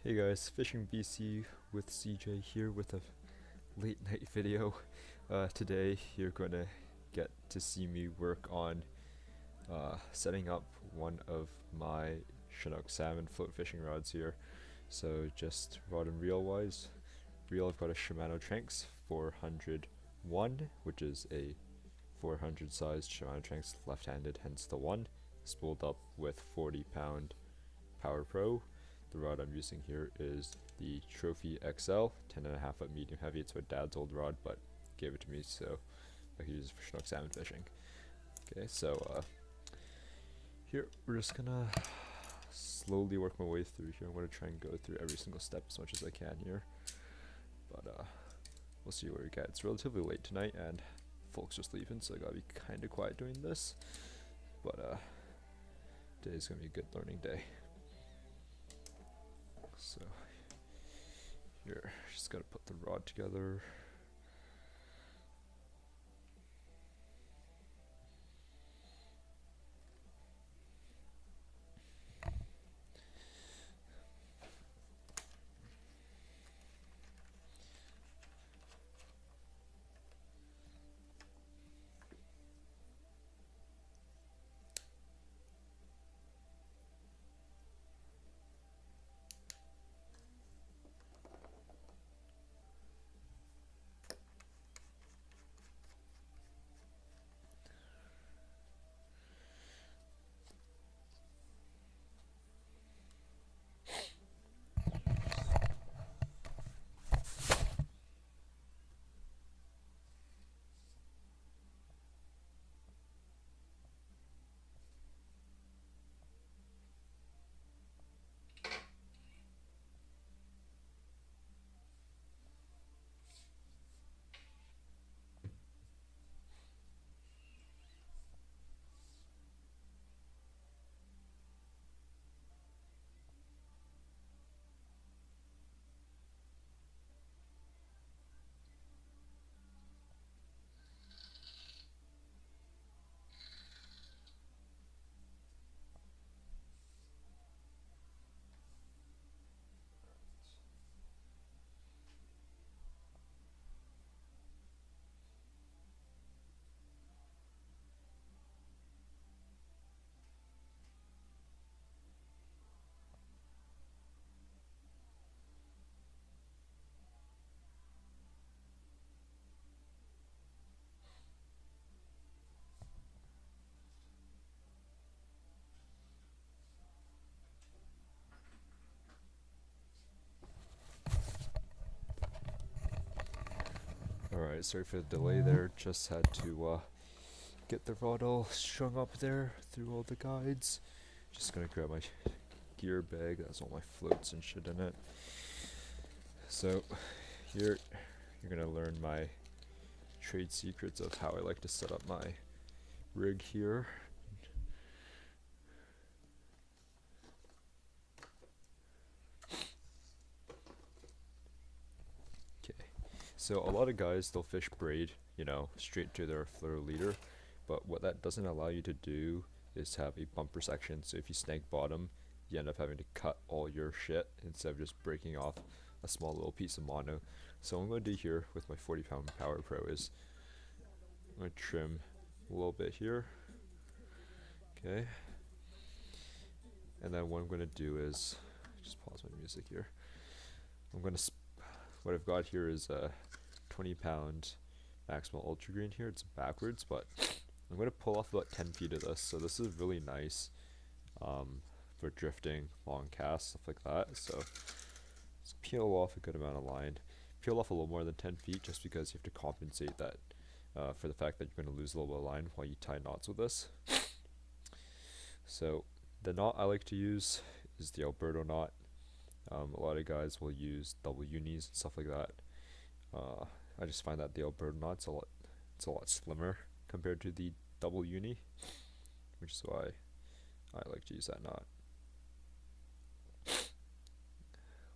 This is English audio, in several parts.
Hey guys, Fishing BC with CJ here with a late night video. Today you're gonna get to see me work on setting up one of my Chinook salmon float fishing rods here. So just rod and reel wise, reel I've got a Shimano Tranx 401, which is a 400 sized Shimano Tranx left-handed, hence the one, spooled up with 40-pound Power Pro. The rod I'm using here is the Trophy XL, 10.5 foot medium heavy. It's my dad's old rod, but gave it to me so I could use it for Chinook salmon fishing. Okay, so here we're just gonna slowly work my way through here. I'm gonna try and go through every single step as much as I can here, but we'll see where we get. It's relatively late tonight and folks just leaving, so I gotta be kind of quiet doing this, but today's gonna be a good learning day. So here, just gotta put the rod together. Alright, sorry for the delay there, just had to get the rod all strung up there through all the guides. Just gonna grab my gear bag that has all my floats and shit in it. So here you're gonna learn my trade secrets of how I like to set up my rig here. So a lot of guys, they'll fish braid, straight to their fluoro leader, but what that doesn't allow you to do is have a bumper section. So if you snag bottom, you end up having to cut all your shit instead of just breaking off a small little piece of mono. So what I'm going to do here with my 40-pound Power Pro is I'm going to trim a little bit here, okay, and then what I'm going to do is, just pause my music here, what I've got here is a 20-pound Maximal Ultra Green here. It's backwards, but I'm going to pull off about 10 feet of this. So this is really nice for drifting, long casts, stuff like that. So let's peel off a good amount of line. Peel off a little more than 10 feet just because you have to compensate that for the fact that you're going to lose a little bit of line while you tie knots with this. So the knot I like to use is the Alberto knot. A lot of guys will use double unis and stuff like that. I just find that the Alberto knot's a lot slimmer compared to the double uni, which is why I like to use that knot. A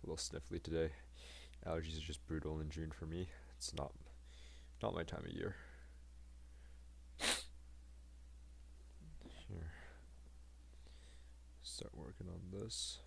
little sniffly today. Allergies are just brutal in June for me. It's not my time of year. Here, start working on this.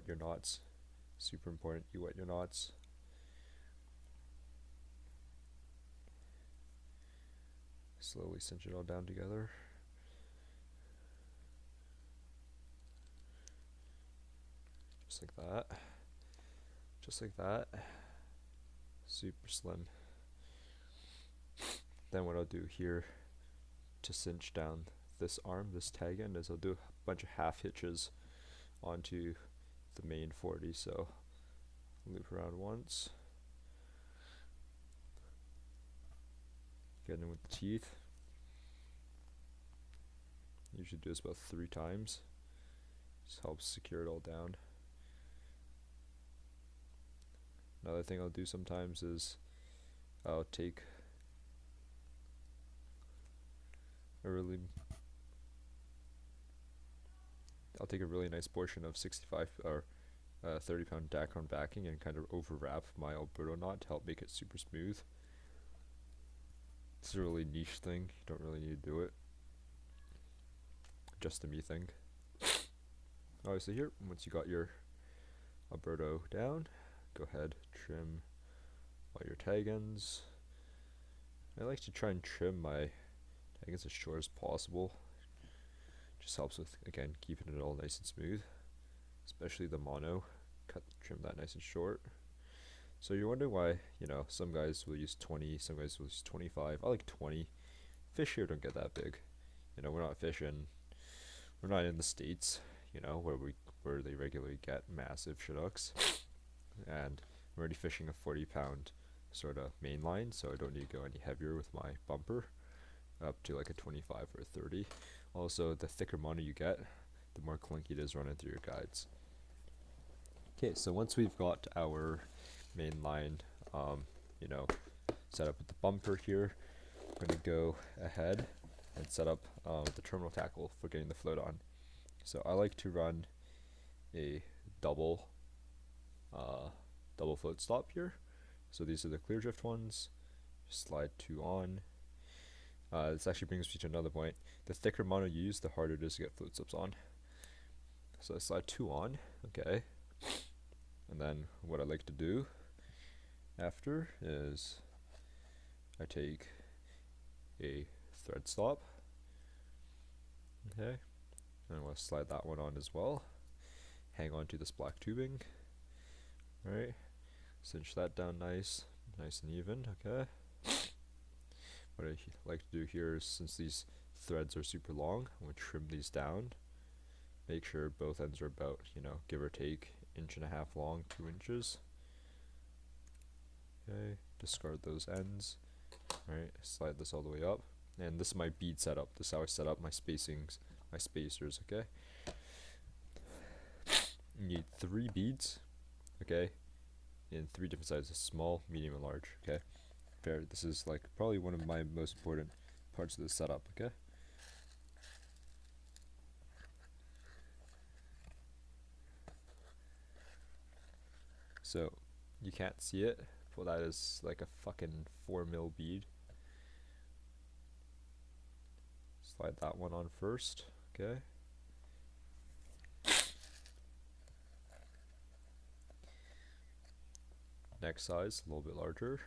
wet your knots. Super important, you wet your knots. Slowly cinch it all down together. Just like that. Just like that. Super slim. Then what I'll do here to cinch down this arm, this tag end, is I'll do a bunch of half hitches onto the main 40. So loop around once. Get in with the teeth. Usually do this about 3 times. Just helps secure it all down. Another thing I'll do sometimes is I'll take a really nice portion of 65 or 30-pound Dacron backing and kind of overwrap my Alberto knot to help make it super smooth. It's a really niche thing. You don't really need to do it. Just a me thing. Obviously here, once you got your Alberto down, go ahead, trim all your tag ends. I like to try and trim my tag ends as short as possible. Just helps with, again, keeping it all nice and smooth, especially the mono. Trim that nice and short. So you're wondering why, you know, some guys will use 20, some guys will use 25. I like 20. Fish here don't get that big. You know, we're not in the States, you know, where they regularly get massive Chinooks. And I'm already fishing a 40-pound sort of main line, so I don't need to go any heavier with my bumper, up to like a 25 or a 30. Also, the thicker mono you get, the more clunky it is running through your guides. Okay, so once we've got our main line, you know, set up with the bumper here, I'm going to go ahead and set up the terminal tackle for getting the float on. So I like to run a double float stop here. So these are the clear drift ones. Just slide 2 on. This actually brings me to another point. The thicker mono you use, the harder it is to get float stops on. So I slide 2 on, okay. And then what I like to do after is I take a thread stop, okay, and I'm going to slide that one on as well. Hang on to this black tubing, right, cinch that down nice and even, okay. What I like to do here is, since these threads are super long, I'm going to trim these down, make sure both ends are about, you know, give or take 1.5 inches long, 2 inches. Okay, discard those ends. Alright, slide this all the way up. And this is my bead setup. This is how I set up my spacings, my spacers, okay? You need 3 beads, okay, in 3 different sizes, small, medium, and large, okay? This is like probably one of my most important parts of the setup, okay? So, you can't see it, but that is like a fucking 4mm bead. Slide that one on first, okay? Next size, a little bit larger.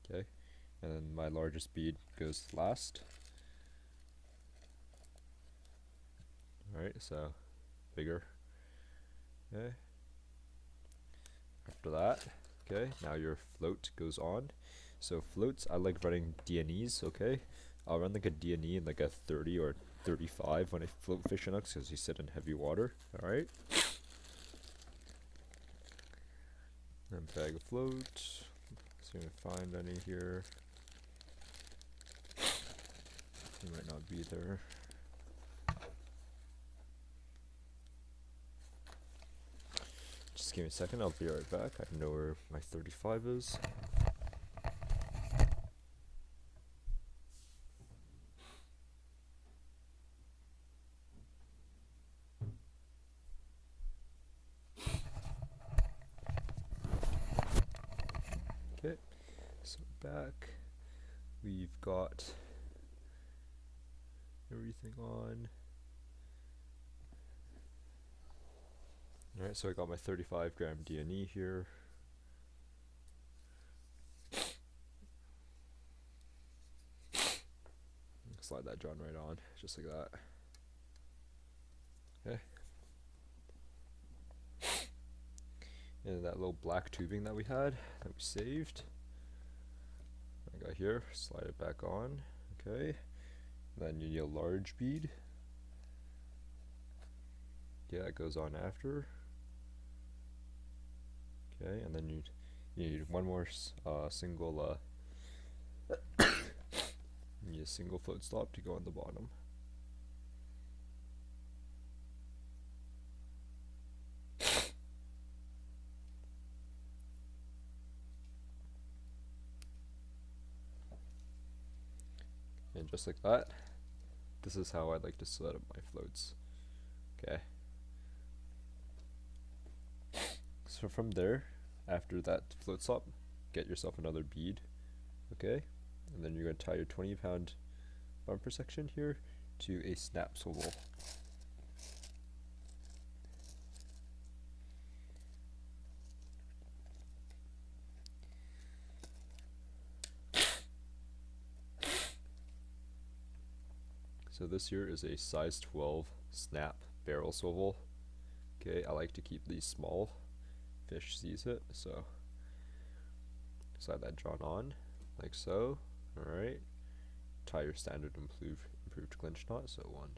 Okay, and then my largest bead goes last. Alright, so bigger. Okay. After that, okay, now your float goes on. So floats, I like running DNEs, okay? I'll run like a DNE in like a 30 or 35 when I float fish Chinooks because you sit in heavy water, alright? Then bag a float. See if I find any here. They might not be there. Just give me a second, I'll be right back. I know where my 35 is. Okay, so back, we've got everything on. Alright, so I got my 35 gram D&E here. Slide that John right on, just like that. Okay. And that little black tubing that we had, that we saved, I got here, slide it back on, okay. Then you need a large bead. Yeah, it goes on after. Okay, and then you need one more single, you need a single float stop to go on the bottom. And just like that, this is how I like to set up my floats. Okay. So from there, after that float stop, get yourself another bead. Okay. And then you're going to tie your 20-pound bumper section here to a snap swivel. So this here is a size 12 snap barrel swivel. Okay, I like to keep these small. Fish sees it, so slide that John on, like so. Alright. Tie your standard improved clinch knot, so 1.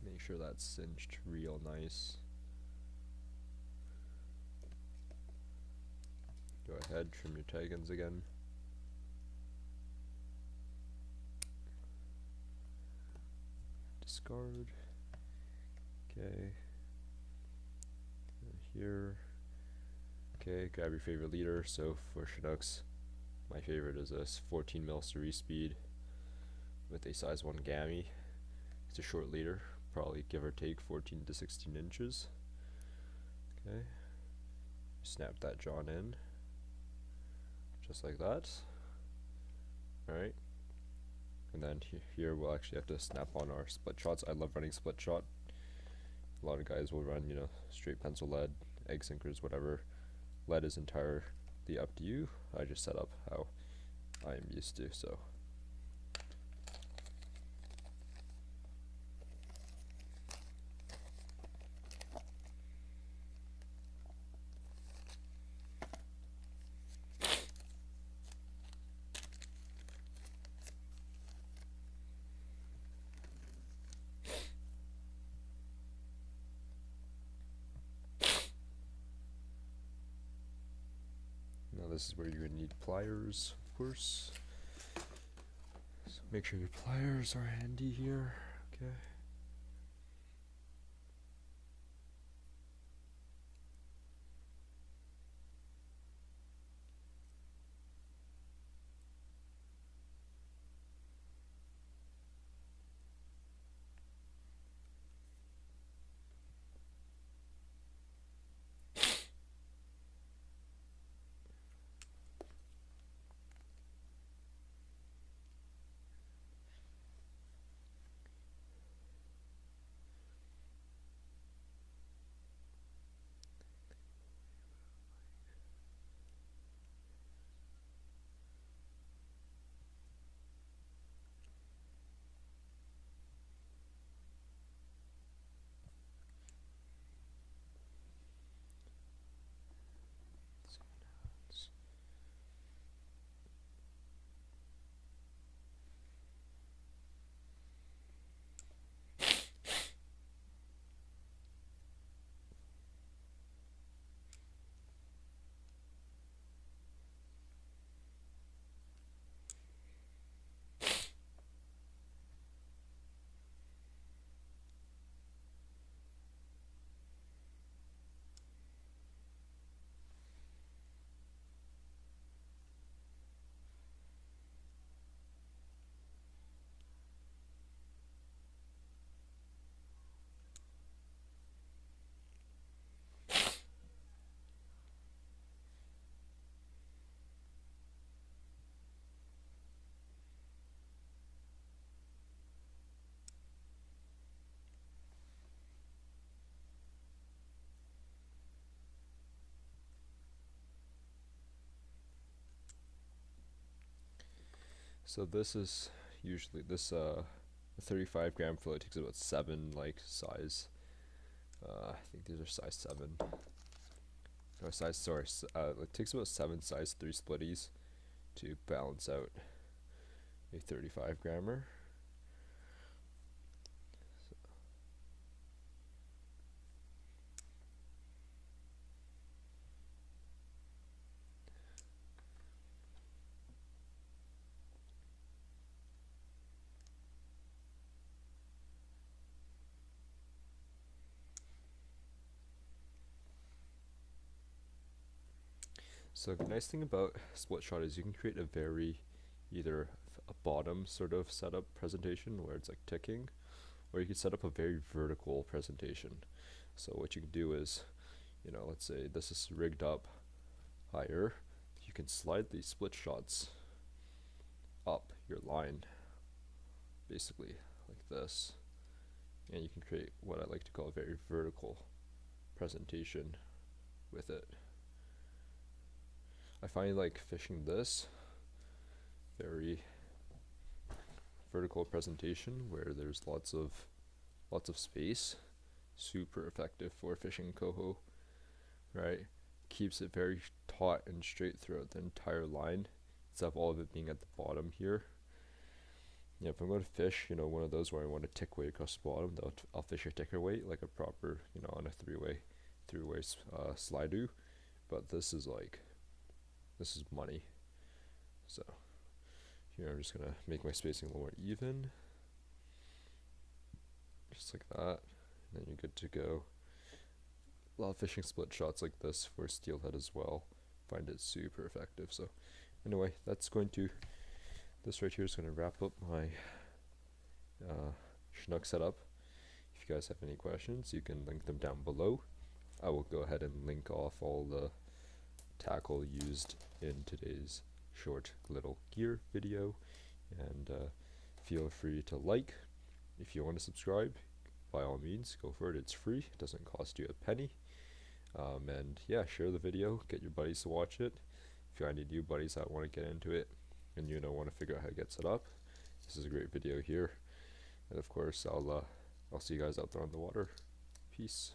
Make sure that's cinched real nice. Go ahead, trim your tag ends again. Discard. Okay. Here. Okay, grab your favorite leader. So for Chinooks, my favorite is a 14 mil cerise speed with a size 1 gammy. It's a short leader, probably give or take 14 to 16 inches. Okay. Snap that John in. Just like that. Alright. And then here we'll actually have to snap on our split shots. I love running split shot. A lot of guys will run, you know, straight pencil lead, egg sinkers, whatever. Lead is entirely up to you. I just set up how I am used to, so. Now this is where you would need pliers, of course. So make sure your pliers are handy here. Okay. So this is usually this a 35 gram fillet takes about 7 like size. I think these are size 7. Or size sorry, it takes about 7 size 3 splitties to balance out a 35 grammer. So the nice thing about split shot is you can create a very either a bottom sort of setup presentation where it's like ticking, or you can set up a very vertical presentation. So what you can do is, let's say this is rigged up higher, you can slide these split shots up your line, basically like this, and you can create what I like to call a very vertical presentation with it. I find like fishing this very vertical presentation where there's lots of space, super effective for fishing coho, right? Keeps it very taut and straight throughout the entire line instead of all of it being at the bottom here. Yeah, if I'm going to fish, one of those where I want a tick weight across the bottom, I'll fish a ticker weight like a proper, on a three-way slide do. But this is money. So here I'm just gonna make my spacing a little more even, just like that, and then you're good to go. A lot of fishing split shots like this for steelhead as well. Find it super effective. So anyway, this right here is gonna wrap up my Chinook setup. If you guys have any questions, you can link them down below. I will go ahead and link off all the tackle used in today's short little gear video, and feel free to like. If you want to subscribe, by all means go for it. It's free, it doesn't cost you a penny. And yeah, share the video, get your buddies to watch it. If you find any new buddies that want to get into it and want to figure out how to get set up, this is a great video here. And of course I'll see you guys out there on the water. Peace.